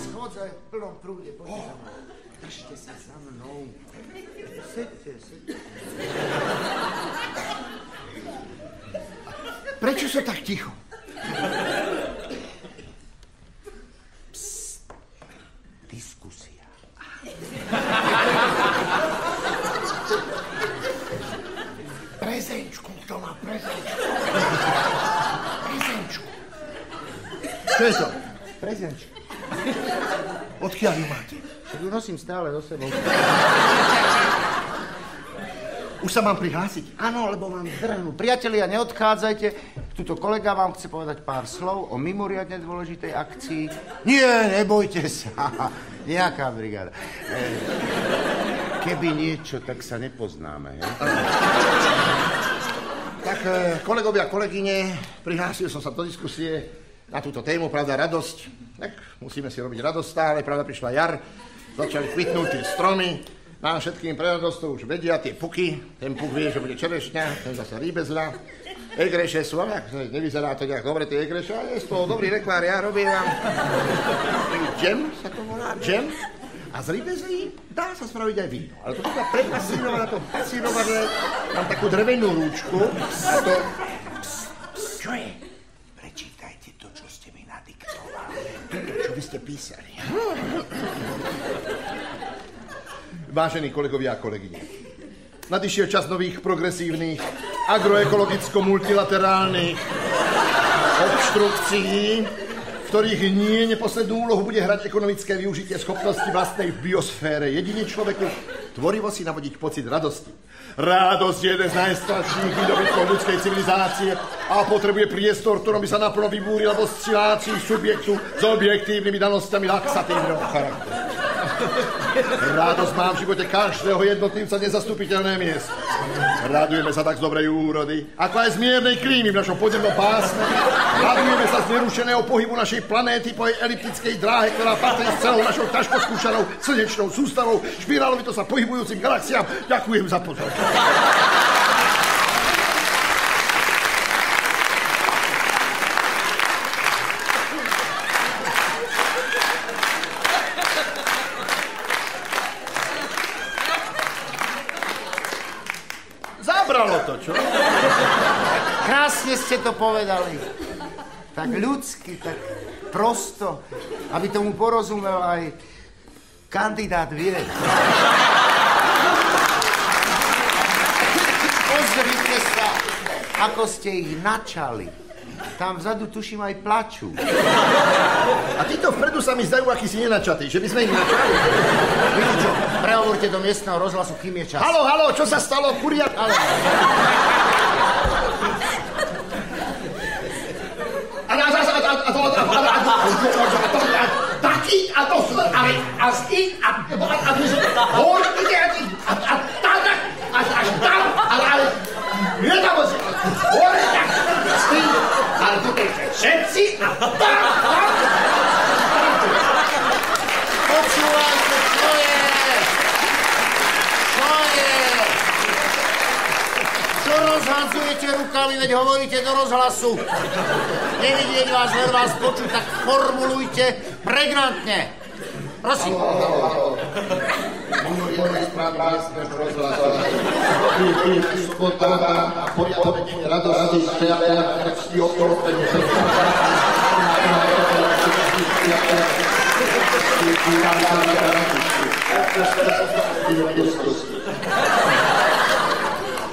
Schodzaj v plnom prúde, poďte za mnou. Držte sa za mnou. Sedte. Prečo sa tak ticho? Psst. Diskusia. Prezenčku, kto má prezenčku? Prezenčku. Čo je to? Prezenčku. Odkiaľ ju máte? Ju nosím stále do sebou. Už sa mám prihlásiť? Áno, lebo mám zdrhnú. Priatelia, neodchádzajte. Tuto kolega vám chce povedať pár slov o mimoriadne dôležitej akcii. Nie, nebojte sa. Nejaká brigáda. Keby niečo, tak sa nepoznáme. Tak, kolegovia, kolegyne, prihlásil som sa do diskusie na túto tému, pravda, radosť. Tak, musíme si robiť radosť stále, pravda, prišla jar, začali kvitnúť tie stromy. Nám všetkým pre radosť to už vedia, tie puky. Ten puk vie, že bude čerešňa, ten zase rýbezľa. Egreše sú, ale nevyzerá to nejak dobre, tie egreše, ale je z toho dobrý rekvár, ja robím vám. Džem sa to volá, džem. A z rýbezlí dá sa spraviť aj víno. Ale to treba prepasírovať na to pasírovadle. Mám takú drevenú rúčku. Čo je? Prečítajte to, čo ste mi nadiktovali. Čo vy ste písali. Vážení kolegovia a kolegyne, nadišiel čas nových progresívnych, agroekologicko-multilaterálnych obštrukcií, v ktorých nie neposlednú úlohu bude hrať ekonomické využitie schopnosti vlastnej v biosfére. Jedine človeku tvorivo si navodiť pocit radosti. Radosť je jeden z najstarších výdobytkov ľudskej civilizácie a potrebuje priestor, ktorom by sa naplno vybúrila v oscilácii subjektu s objektívnymi danostami laxatívneho charakteru. Radosť má v živote každého jednotlivca nezastupiteľné miesto. Radujeme sa tak z dobrej úrody, ako aj z miernej klímy v našom podzemnom pásme. Radujeme sa z nerušeného pohybu našej planéty po jej eliptickej dráhe, ktorá patrí s celou našou ťažko skúšanou slnečnou sústavou, špirálovito sa pohybujúcim galaxiám. Ďakujem za pozornosť. Čo? Krásne ste to povedali. Tak ľudsky, tak prosto, aby tomu porozumel aj kandidát vied. Pozrite sa, ako ste ich načali. Tam vzadu, tuším, aj plačú. A títo vpredu sa mi zdajú, aký si nenačatý, že by sme ich načali. Víte čo, prehovorte do miestneho rozhlasu, kým je čas. Haló, čo sa stalo, kuriat? Ale... Všetci a Počúvajte, čo je? Čo rozhadzujete rukami, veď hovoríte do rozhlasu. Nevidieť vás, len vás počuť, tak formulujte pregnantne. Prosím.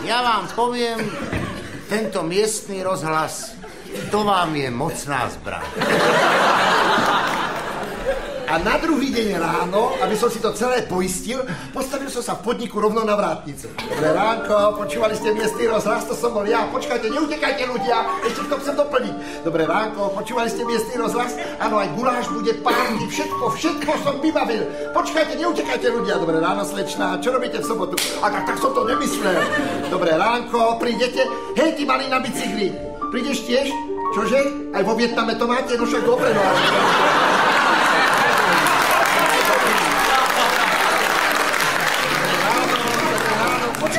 Ja vám poviem, tento miestny rozhlas, to vám je mocná zbraň. A na druhý deň ráno, aby som si to celé poistil, postavil som sa v podniku rovno na vrátnicu. Dobré ránko, počúvali ste miestny rozhlas, to som bol ja. Počkajte, neutekajte ľudia, ešte to chcem doplniť. Dobré ránko, počúvali ste miestny rozhlas? Áno, aj guláš bude, párty, všetko som vybavil. Počkajte, neutekajte ľudia. Dobré ráno, slečná, čo robíte v sobotu? A tak som to nemyslel. Dobré ránko, prídete? Hej, ty malý na bicykli, prídeš tiež? Čože? Aj vo Vietname to máte? No však dobre, no.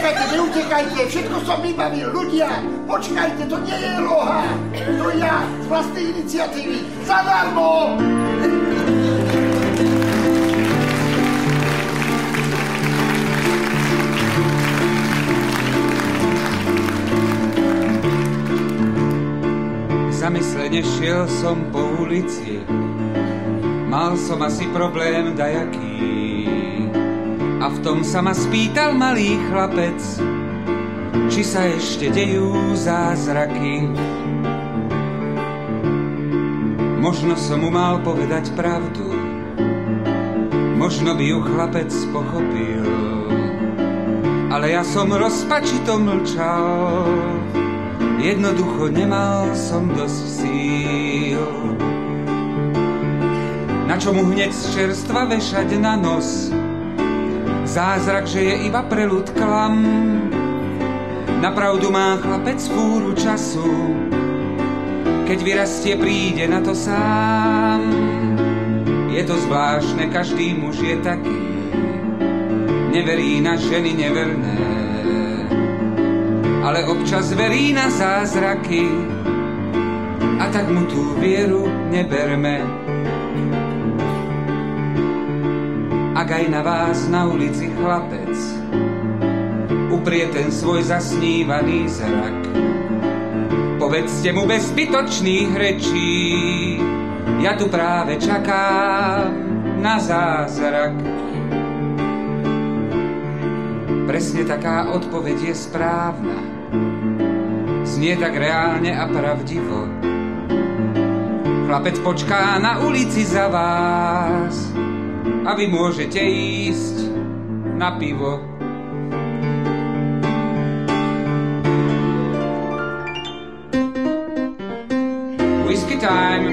Počkajte, neutekajte, všetko som vybavil. Ľudia, počkajte, to nie je loha. To ja z vlastnej iniciatívy. Zadarmo! Zamyslene šiel som po ulici, mal som asi problém dajaký. A v tom sa ma spýtal malý chlapec, či sa ešte dejú zázraky. Možno som mu mal povedať pravdu, možno by ju chlapec pochopil, ale ja som rozpačito mlčal. Jednoducho nemal som dosť síl. Na čo mu hneď z čerstva vešať na nos zázrak, že je iba preľud klam. Napravdu má chlapec fúru času, keď vyrastie, príde na to sám. Je to zvláštne, každý muž je taký, neverí na ženy neverné, ale občas verí na zázraky, a tak mu tú vieru neberme. Ak aj na vás na ulici chlapec uprie ten svoj zasnívaný zrak, povedzte mu bez zbytočných rečí, ja tu práve čakám na zázrak. Presne taká odpoveď je správna, znie tak reálne a pravdivo. Chlapec počká na ulici za vás a vy môžete ísť na pivo. Whisky time.